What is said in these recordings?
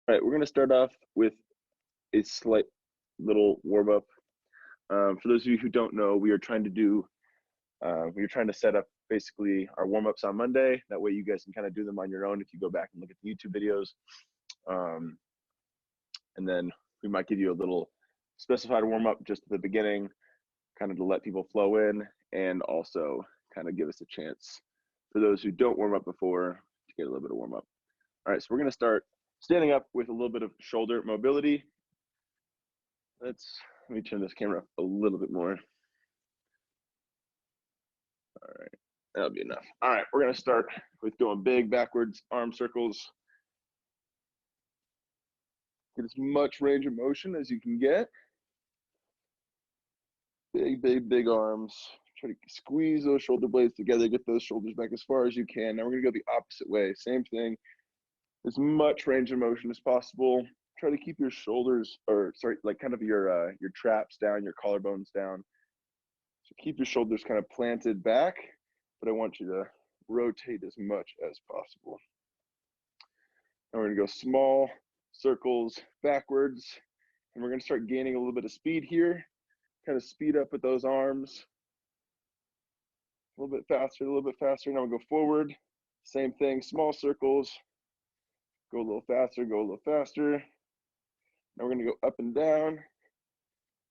All right, we're going to start off with a slight little warm up. For those of you who don't know, we are trying to set up basically our warm ups on Monday. That way, you guys can kind of do them on your own if you go back and look at the YouTube videos. And then we might give you a little specified warm up just at the beginning, kind of to let people flow in, and also kind of give us a chance for those who don't warm up before to get a little bit of warm up. All right, so we're going to start standing up with a little bit of shoulder mobility. Let me turn this camera up a little bit more. All right, that'll be enough. All right, we're going to start with going big backwards arm circles. Get as much range of motion as you can get. Big, big, big arms. Try to squeeze those shoulder blades together, get those shoulders back as far as you can. Now we're going to go the opposite way. Same thing. As much range of motion as possible. Try to keep your shoulders, like kind of your traps down, your collarbones down. So keep your shoulders kind of planted back, but I want you to rotate as much as possible. And we're going to go small circles backwards, and we're going to start gaining a little bit of speed here. Kind of speed up with those arms. A little bit faster, a little bit faster. Now we'll go forward. Same thing, small circles. Go a little faster, go a little faster. Now we're going to go up and down.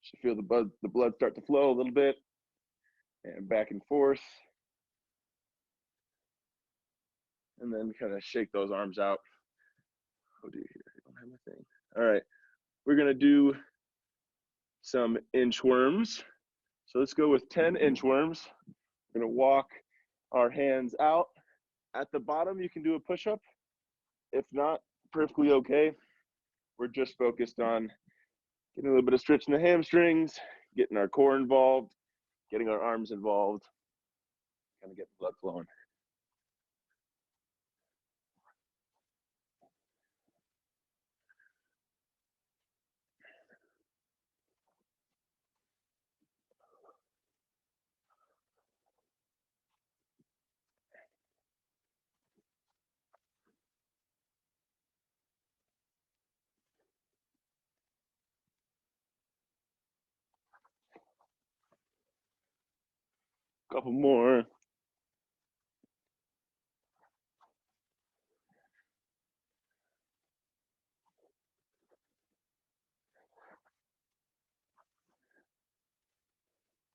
Should feel the blood start to flow a little bit. And back and forth. And then kind of shake those arms out. Oh dear, here, I don't have my thing. All right, we're going to do some inchworms. So let's go with 10 inchworms. We're going to walk our hands out. At the bottom, you can do a push-up. If not, perfectly okay. We're just focused on getting a little bit of stretch in the hamstrings, getting our core involved, getting our arms involved, kind of get the blood flowing. Couple more.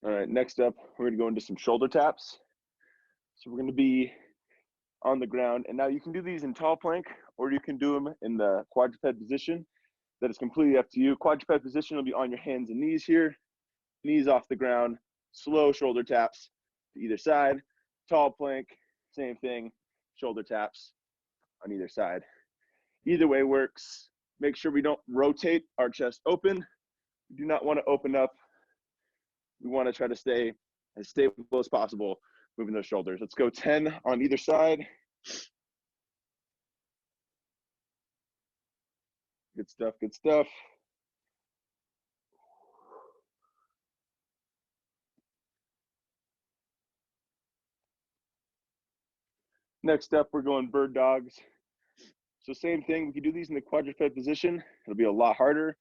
All right, next up, we're going to go into some shoulder taps. So we're going to be on the ground, and now you can do these in tall plank, or you can do them in the quadruped position. That is completely up to you. Quadruped position will be on your hands and knees here, knees off the ground, slow shoulder taps to either side. Tall plank, same thing, shoulder taps on either side. Either way works. Make sure we don't rotate our chest open. We do not want to open up. We want to try to stay as stable as possible, moving those shoulders. Let's go 10 on either side. Good stuff, good stuff. Next up, we're going bird dogs. So same thing, we can do these in the quadruped position. It'll be a lot harder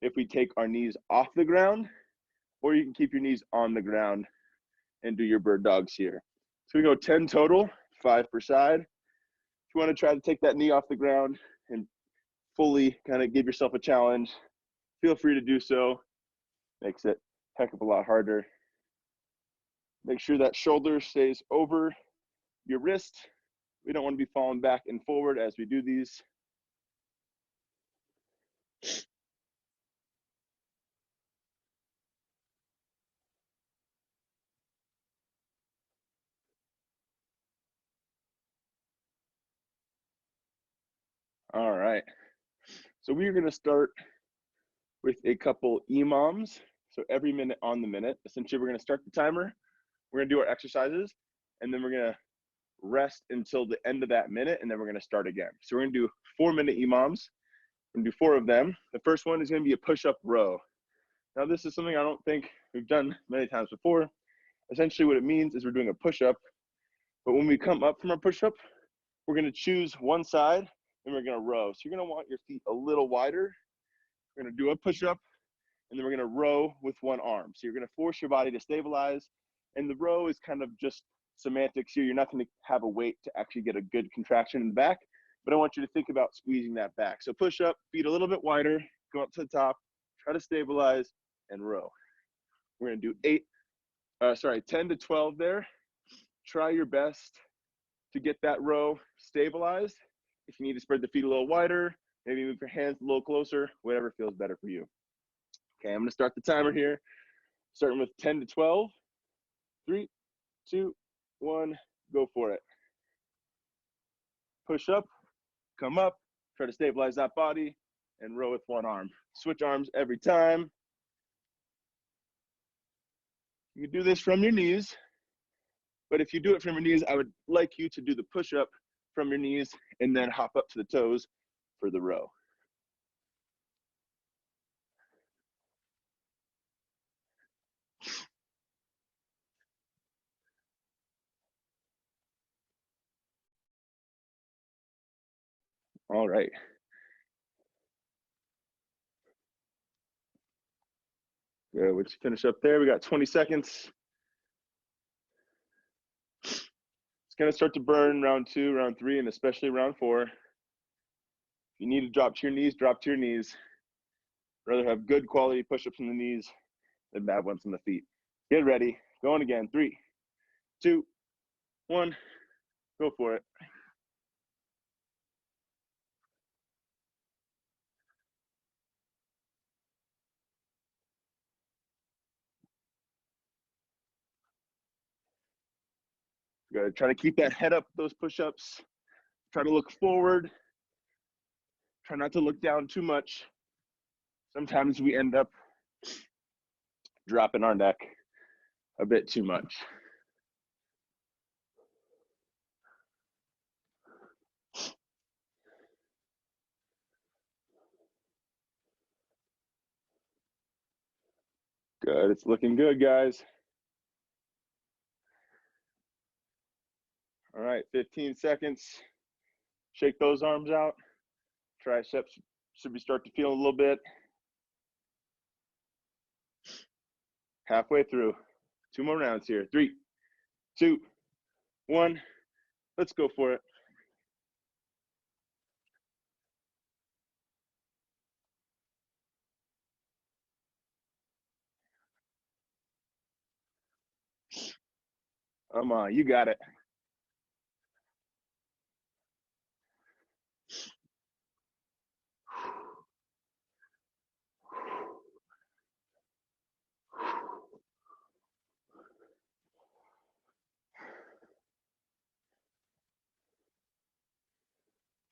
if we take our knees off the ground, or you can keep your knees on the ground and do your bird dogs here. So we go 10 total, 5 per side. If you want to try to take that knee off the ground and fully kind of give yourself a challenge, feel free to do so. Makes it a heck of a lot harder. Make sure that shoulder stays over your wrist. We don't want to be falling back and forward as we do these. All right. So we're going to start with a couple EMOMs. So every minute on the minute. Essentially, we're going to start the timer. We're going to do our exercises, and then we're going to rest until the end of that minute, and then we're going to start again. So we're going to do 4-minute EMOMs. We're going to do 4 of them. The first one is going to be a push-up row. Now, this is something I don't think we've done many times before. Essentially, what it means is we're doing a push-up, but when we come up from our push-up, we're going to choose one side, then we're gonna row. So you're gonna want your feet a little wider. We're gonna do a push-up, and then we're gonna row with one arm. So you're gonna force your body to stabilize, and the row is kind of just semantics here. You're not gonna have a weight to actually get a good contraction in the back, but I want you to think about squeezing that back. So push up, feet a little bit wider, go up to the top, try to stabilize, and row. We're gonna do 10 to 12 there. Try your best to get that row stabilized. If you need to spread the feet a little wider, maybe move your hands a little closer, whatever feels better for you. Okay, I'm gonna start the timer here, starting with 10 to 12. 3, 2, 1, go for it. Push up, come up, try to stabilize that body, and row with one arm. Switch arms every time. You can do this from your knees, but if you do it from your knees, I would like you to do the push-up from your knees and then hop up to the toes for the row. All right. Good, let's finish up there. We got 20 seconds. It's gonna start to burn round 2, round 3, and especially round 4. If you need to drop to your knees, drop to your knees. Rather have good quality push-ups in the knees than bad ones in the feet. Get ready, going again. 3, 2, 1, go for it. You gotta try to keep that head up, those push-ups. Try to look forward. Try not to look down too much. Sometimes we end up dropping our neck a bit too much. Good, it's looking good, guys. All right, 15 seconds. Shake those arms out. Triceps should be start to feel a little bit. Halfway through. 2 more rounds here. 3, 2, 1. Let's go for it. Come on, you got it.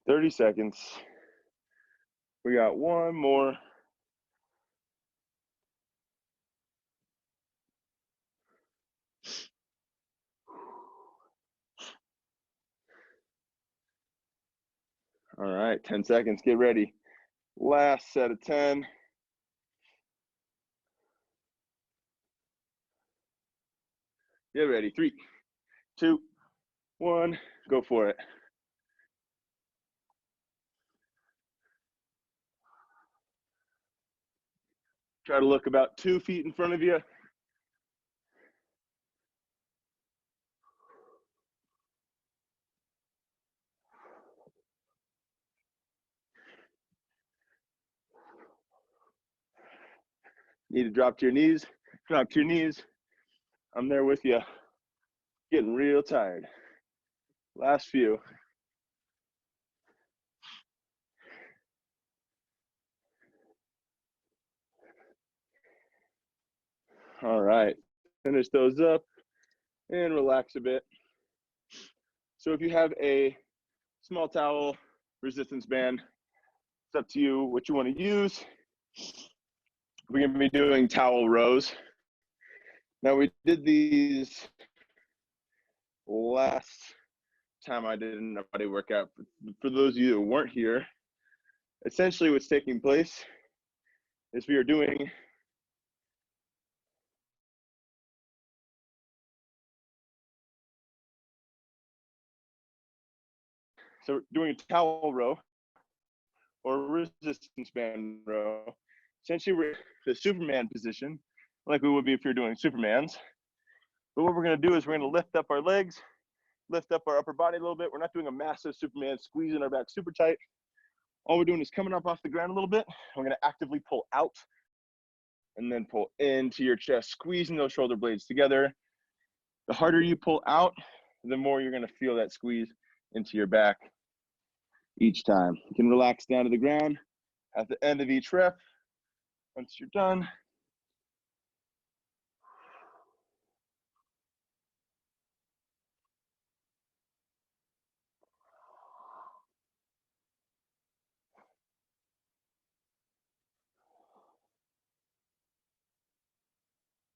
"30 seconds. We got 1 more. All right, 10 seconds. Get ready. Last set of 10. Get ready. 3, 2, 1. Go for it. Try to look about 2 feet in front of you. Need to drop to your knees. Drop to your knees. I'm there with you. Getting real tired. Last few. All right. Finish those up and relax a bit. So if you have a small towel, resistance band, it's up to you what you want to use. We're going to be doing towel rows. Now we did these last time I did a body workout. For those of you that weren't here, essentially what's taking place is we are doing a towel row. or resistance band row. Essentially, we're the Superman position, like we would be if you're doing Supermans. But what we're gonna do is we're gonna lift up our legs, lift up our upper body a little bit. We're not doing a massive Superman, squeezing our back super tight. All we're doing is coming up off the ground a little bit. We're gonna actively pull out and then pull into your chest, squeezing those shoulder blades together. The harder you pull out, the more you're gonna feel that squeeze into your back each time. You can relax down to the ground at the end of each rep. Once you're done,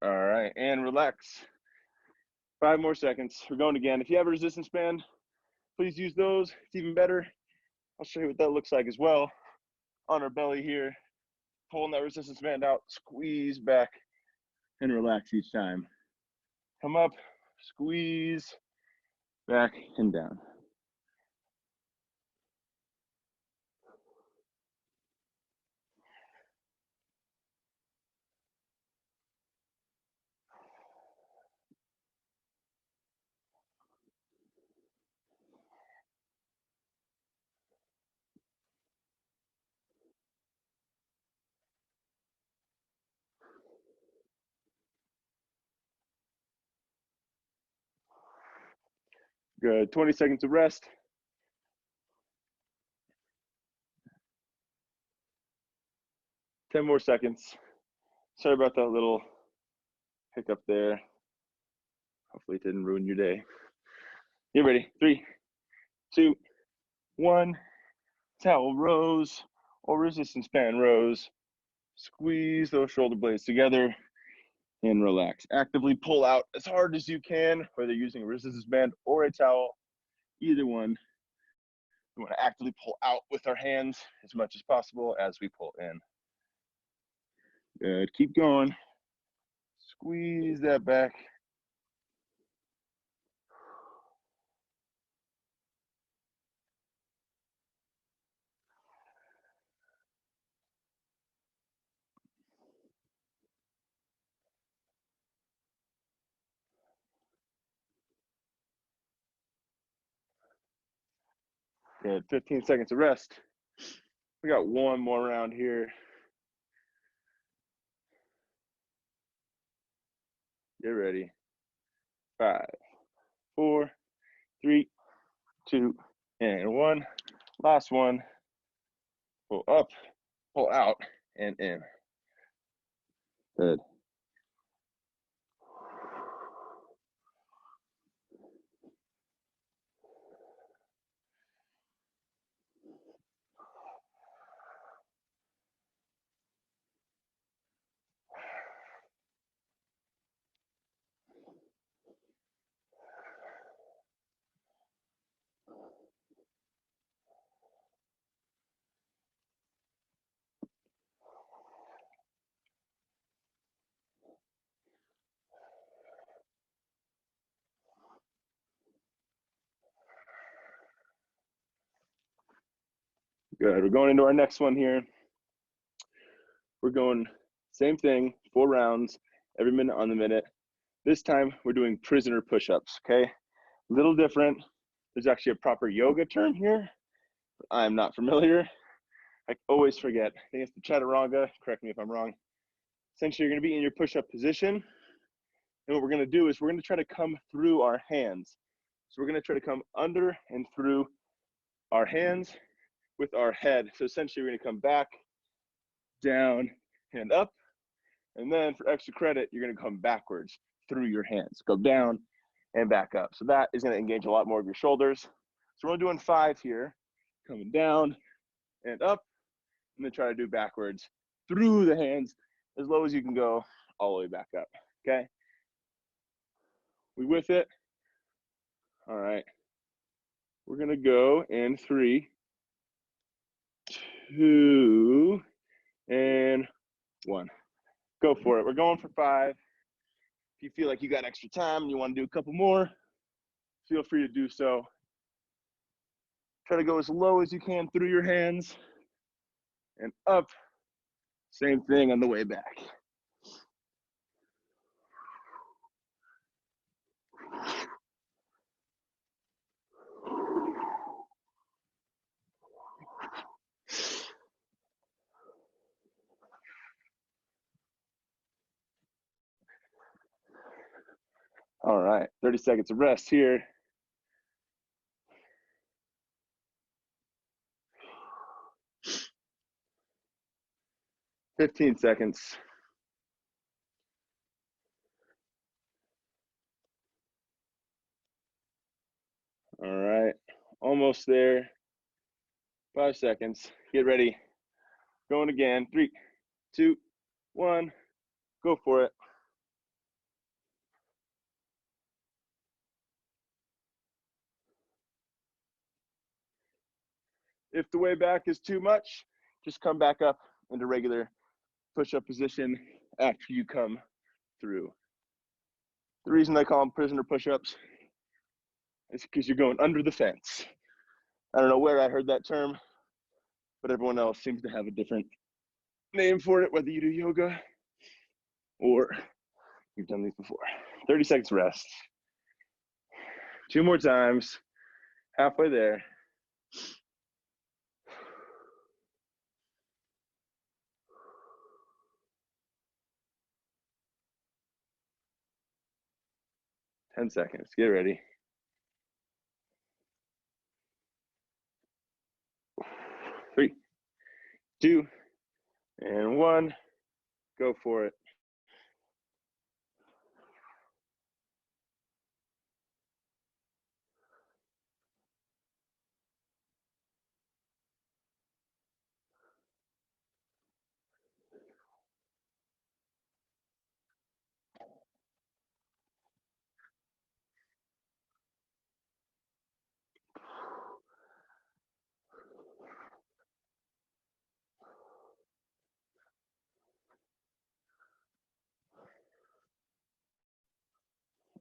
all right, and relax. 5 more seconds. We're going again. If you have a resistance band, please use those. It's even better. I'll show you what that looks like as well. On our belly here, pulling that resistance band out, squeeze back, and relax each time. Come up, squeeze, back and down. Good, 20 seconds of rest. Ten more seconds. Sorry about that little hiccup there. Hopefully it didn't ruin your day. Get ready. 3, 2, 1. Towel rows or resistance band rows. Squeeze those shoulder blades together and relax. Actively pull out as hard as you can, whether using a resistance band or a towel, either one. We want to actively pull out with our hands as much as possible as we pull in. Good, keep going. Squeeze that back. Good, 15 seconds of rest. We got one more round here. Get ready. 5, 4, 3, 2, and 1. Last one. Pull up, pull out, and in. Good. Good. We're going into our next one here. We're going same thing, 4 rounds, every minute on the minute. This time we're doing prisoner push-ups, okay? A little different. There's actually a proper yoga term here. I'm not familiar. I always forget. I think it's the chaturanga. Correct me if I'm wrong. Essentially, you're gonna be in your push-up position. And what we're gonna do is we're gonna try to come through our hands. So we're gonna try to come under and through our hands with our head. So essentially, we're gonna come back, down, and up. And then for extra credit, you're gonna come backwards through your hands. Go down and back up. So that is gonna engage a lot more of your shoulders. So we're only doing 5 here. Coming down and up, and then try to do backwards through the hands as low as you can go, all the way back up, okay? We with it? All right. We're gonna go in 3, 2, and 1. Go for it. We're going for 5. If you feel like you got extra time and you want to do a couple more, feel free to do so. Try to go as low as you can through your hands. and up. Same thing on the way back. All right, 30 seconds of rest here. Fifteen seconds. All right, almost there. 5 seconds. Get ready. Going again. 3, 2, 1. Go for it. If the way back is too much, just come back up into regular push-up position after you come through. The reason I call them prisoner push-ups is because you're going under the fence. I don't know where I heard that term, but everyone else seems to have a different name for it, whether you do yoga or you've done these before. 30 seconds rest. 2 more times. Halfway there. Ten seconds. Get ready. 3, 2, and 1. Go for it.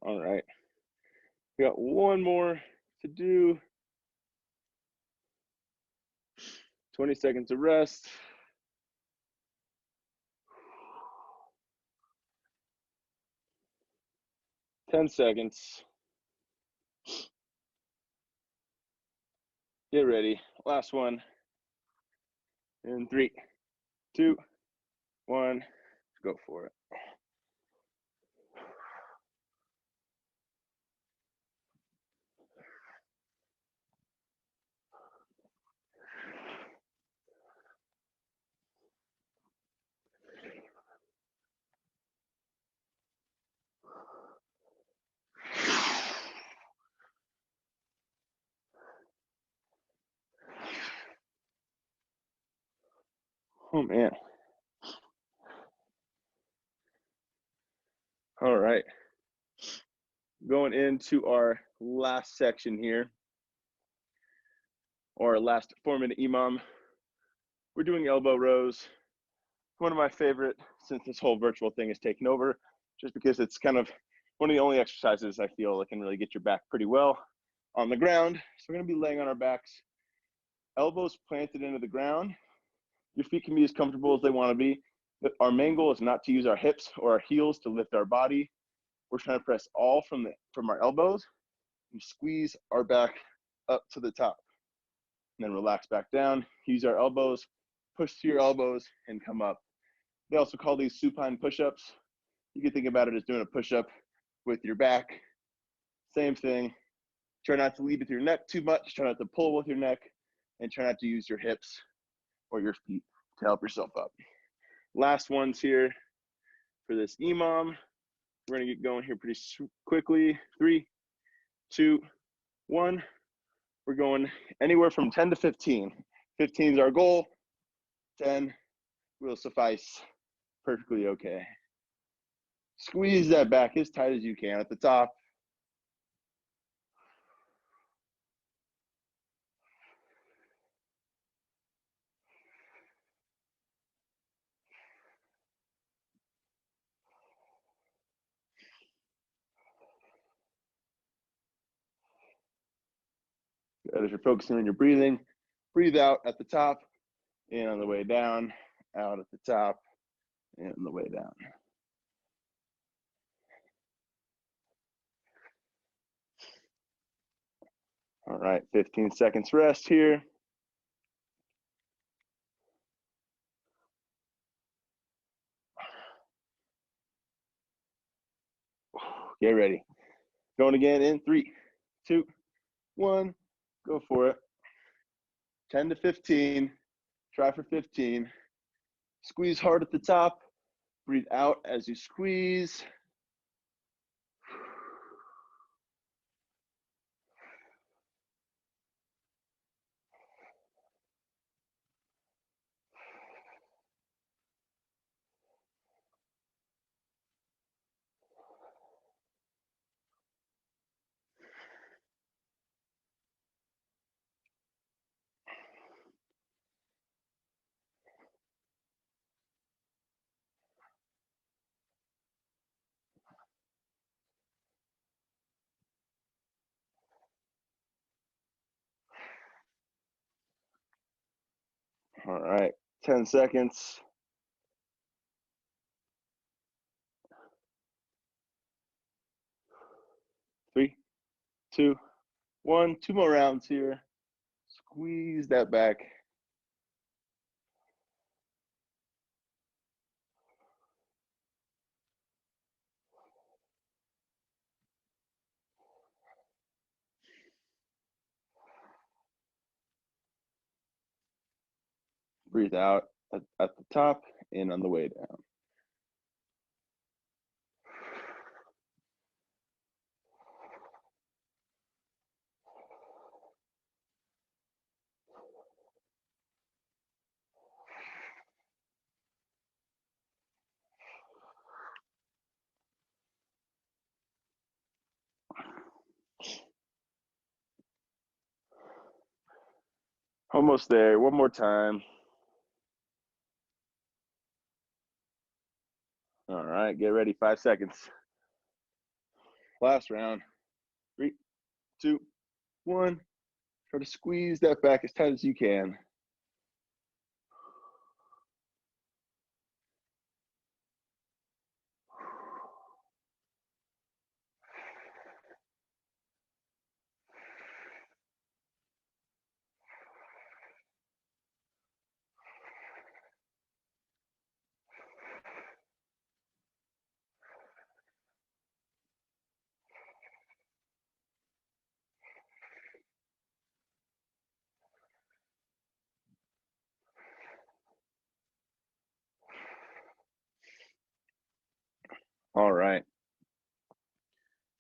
All right. We got one more to do. 20 seconds of rest. Ten seconds. Get ready. Last one. In 3, 2, 1. Go for it. Oh man. All right. Going into our last section here, or our last 4-minute EMOM. We're doing elbow rows. One of my favorite, since this whole virtual thing is taken over, just because it's kind of one of the only exercises I feel that can really get your back pretty well on the ground. So we're gonna be laying on our backs, elbows planted into the ground. Your feet can be as comfortable as they wanna be, but our main goal is not to use our hips or our heels to lift our body. We're trying to press all from our elbows and squeeze our back up to the top. And then relax back down, use our elbows, push to your elbows and come up. They also call these supine push-ups. You can think about it as doing a push-up with your back. Same thing. Try not to lead with your neck too much. Try not to pull with your neck, and try not to use your hips or your feet to help yourself up. Last ones here for this EMOM. We're gonna get going here pretty quickly. 3, 2, 1. We're going anywhere from 10 to 15. 15 is our goal. 10 will suffice. Perfectly okay. Squeeze that back as tight as you can at the top. As you're focusing on your breathing, breathe out at the top in on the way down, out at the top, in on the way down. All right, 15 seconds rest here. Get ready. Going again in 3, 2, 1, go for it. 10 to 15, try for 15. Squeeze hard at the top, breathe out as you squeeze. All right, 10 seconds. Three, two, one. 2 more rounds here. Squeeze that back. Breathe out at the top, in on the way down. Almost there. One more time. All right, get ready. 5 seconds. Last round. 3, 2, 1. Try to squeeze that back as tight as you can. All right.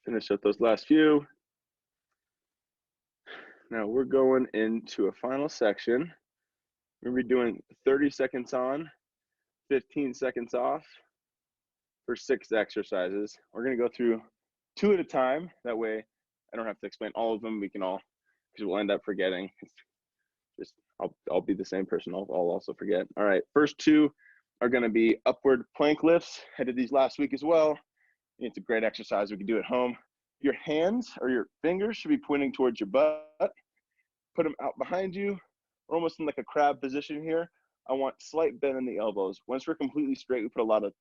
Finish up those last few. Now we're going into a final section. We're going to be doing 30 seconds on, 15 seconds off for 6 exercises. We're going to go through 2 at a time. That way I don't have to explain all of them. We can all, because we'll end up forgetting. Just I'll be the same person. I'll also forget. All right, first 2 are going to be upward plank lifts. I did these last week as well. It's a great exercise we can do at home. Your hands or your fingers should be pointing towards your butt. Put them out behind you, or almost in like a crab position here. I want slight bend in the elbows. Once we're completely straight, we put a lot of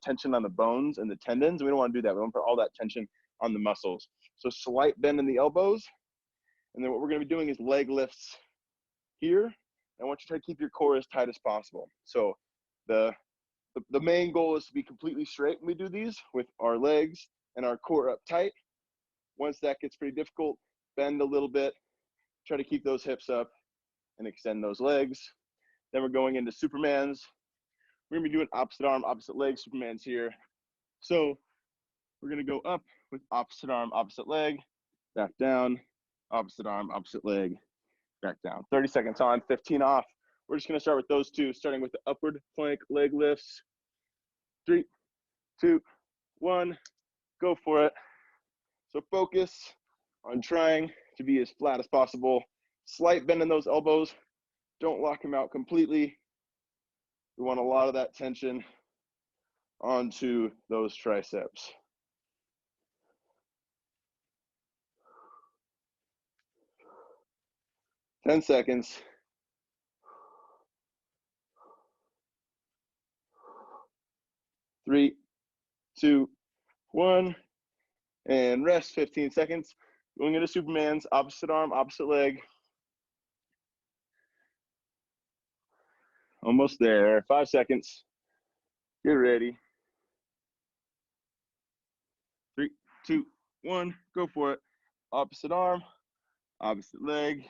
tension on the bones and the tendons. We don't want to do that. We want to put all that tension on the muscles. So slight bend in the elbows. And then what we're going to be doing is leg lifts here. I want you to try to keep your core as tight as possible. So the main goal is to be completely straight when we do these, with our legs and our core up tight. Once that gets pretty difficult, bend a little bit, try to keep those hips up and extend those legs. Then we're going into Supermans. We're gonna be doing opposite arm, opposite leg Supermans here. So we're gonna go up with opposite arm, opposite leg, back down, opposite arm, opposite leg, back down. 30 seconds on, 15 off. We're just gonna start with those 2, starting with the upward plank leg lifts. 3, 2, 1, go for it. So focus on trying to be as flat as possible. Slight bend in those elbows. Don't lock them out completely. We want a lot of that tension onto those triceps. Ten seconds. 3, 2, 1, and rest 15 seconds. Going into Superman's, opposite arm, opposite leg. Almost there, 5 seconds. Get ready. 3, 2, 1, go for it. Opposite arm, opposite leg.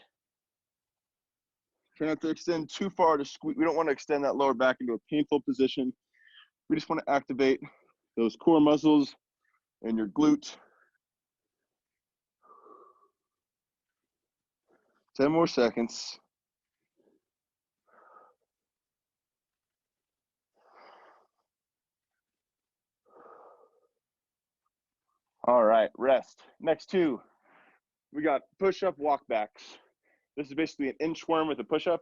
Try not to extend too far to squeeze. We don't want to extend that lower back into a painful position. We just want to activate those core muscles and your glute. 10 more seconds. All right, rest. Next two, we got push-up walk backs. This is basically an inchworm with a push-up,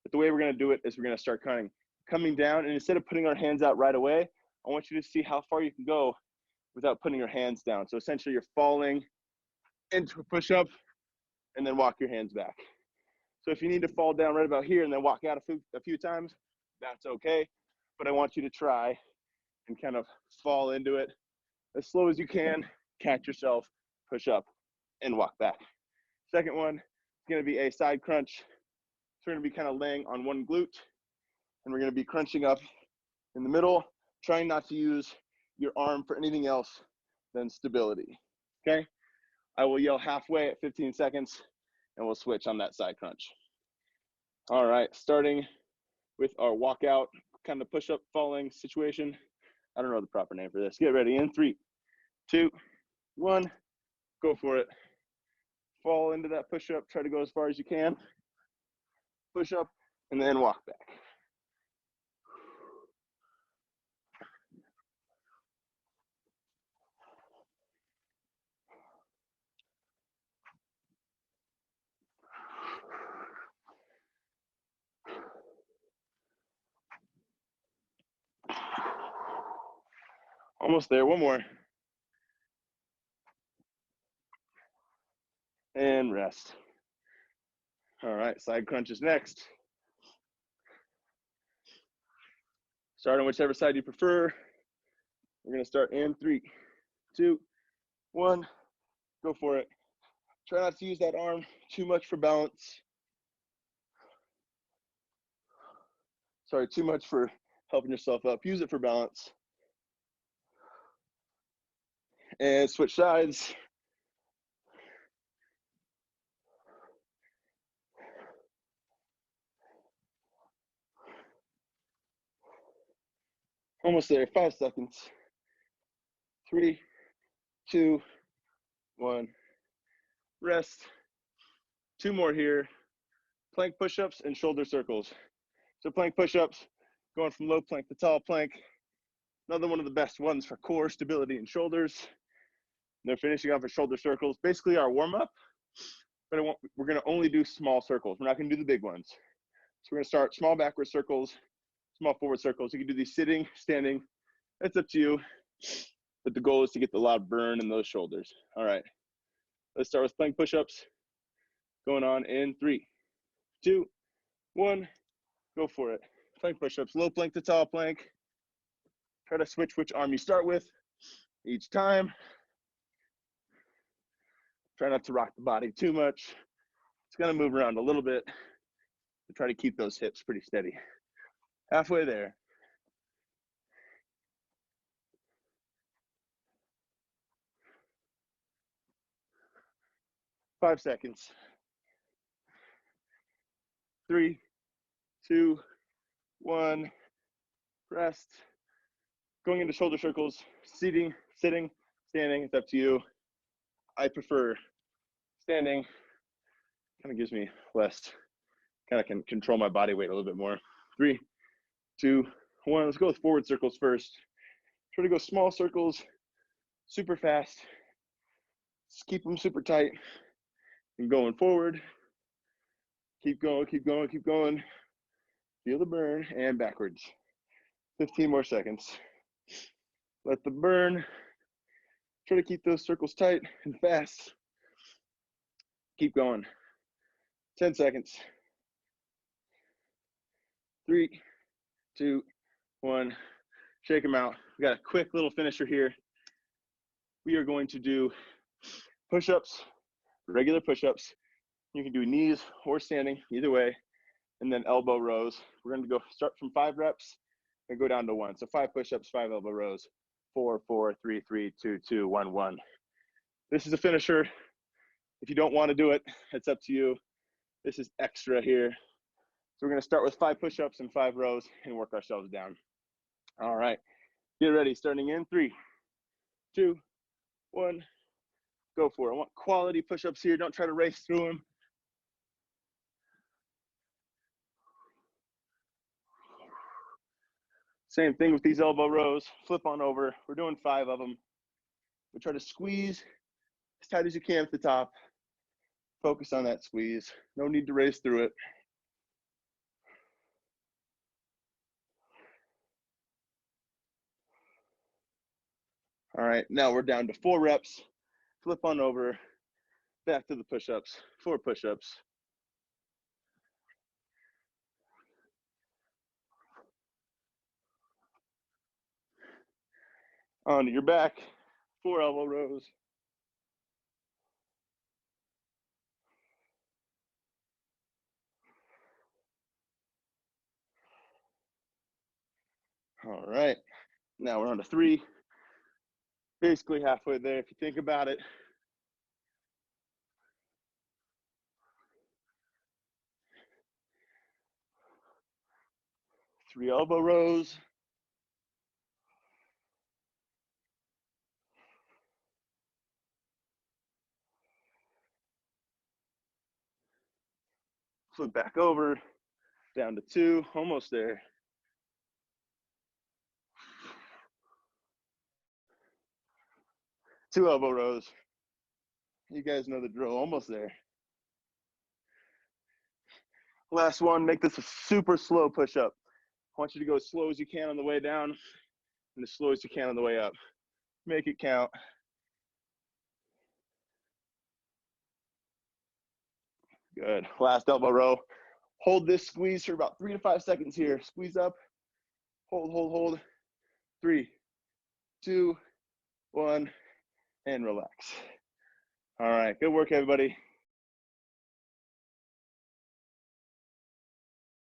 but the way we're gonna do it is we're gonna start coming down, and instead of putting our hands out right away, I want you to see how far you can go without putting your hands down. So essentially you're falling into a push-up and then walk your hands back. So if you need to fall down right about here and then walk out a few times, that's okay. But I want you to try and kind of fall into it as slow as you can, catch yourself, push up, and walk back. Second one is gonna be a side crunch. So we're gonna be kind of laying on one glute, and we're gonna be crunching up in the middle, trying not to use your arm for anything else than stability, okay? I will yell halfway at 15 seconds, and we'll switch on that side crunch. All right, starting with our walkout kind of push-up falling situation. I don't know the proper name for this. Get ready in 3, 2, 1, go for it. Fall into that push-up, try to go as far as you can. Push up, and then walk back. Almost there, one more. And rest. All right, side crunch is next. Start on whichever side you prefer. We're gonna start in 3, 2, 1, go for it. Try not to use that arm too much for balance. Sorry, too much for helping yourself up. Use it for balance. And switch sides. Almost there, 5 seconds. 3, 2, 1. Rest. 2 more here. Plank push-ups and shoulder circles. So plank push-ups, going from low plank to tall plank. Another one of the best ones for core stability and shoulders. And then finishing off with shoulder circles, basically our warm-up, but we're gonna only do small circles. We're not gonna do the big ones. So we're gonna start small backward circles, small forward circles. You can do these sitting, standing, that's up to you. But the goal is to get the loud burn in those shoulders. All right, let's start with plank push-ups. Going on in 3, 2, 1, go for it. Plank push-ups, low plank to tall plank. Try to switch which arm you start with each time. Try not to rock the body too much. It's gonna move around a little bit to try to keep those hips pretty steady. Halfway there. Five seconds. 3, 2, 1, rest. Going into shoulder circles, sitting, standing, it's up to you. I prefer standing, kind of gives me less, kind of can control my body weight a little bit more. 3, 2, 1, let's go with forward circles first. Try to go small circles, super fast. Just keep them super tight and going forward. Keep going, keep going, keep going. Feel the burn and backwards. 15 more seconds. Let the burn. Try to keep those circles tight and fast. Keep going. 10 seconds. 3, 2, 1. Shake them out. We got a quick little finisher here. We are going to do push-ups, regular push-ups. You can do knees or standing, either way, and then elbow rows. We're going to go start from 5 reps and go down to 1. So 5 push-ups, 5 elbow rows, 4, 4, 3, 3, 2, 2, 1, 1. This is a finisher. If you don't want to do it, it's up to you. This is extra here. So we're going to start with 5 push-ups and 5 rows and work ourselves down. All right, get ready. Starting in 3, 2, 1, go for it. I want quality push-ups here. Don't try to race through them. Same thing with these elbow rows. Flip on over. We're doing 5 of them. We try to squeeze as tight as you can at the top. Focus on that squeeze. No need to race through it. All right, now we're down to 4 reps. Flip on over, back to the push-ups, 4 push-ups. Onto your back, 4 elbow rows. All right, now we're on to 3. Basically halfway there if you think about it. Three elbow rows. Flip back over, down to 2, almost there. Two elbow rows. You guys know the drill, almost there. Last one, make this a super slow push-up. I want you to go as slow as you can on the way down and as slow as you can on the way up. Make it count. Good. Last elbow row. Hold this squeeze for about 3 to 5 seconds here. Squeeze up. Hold, hold, hold. 3, 2, 1, and relax. All right. Good work, everybody.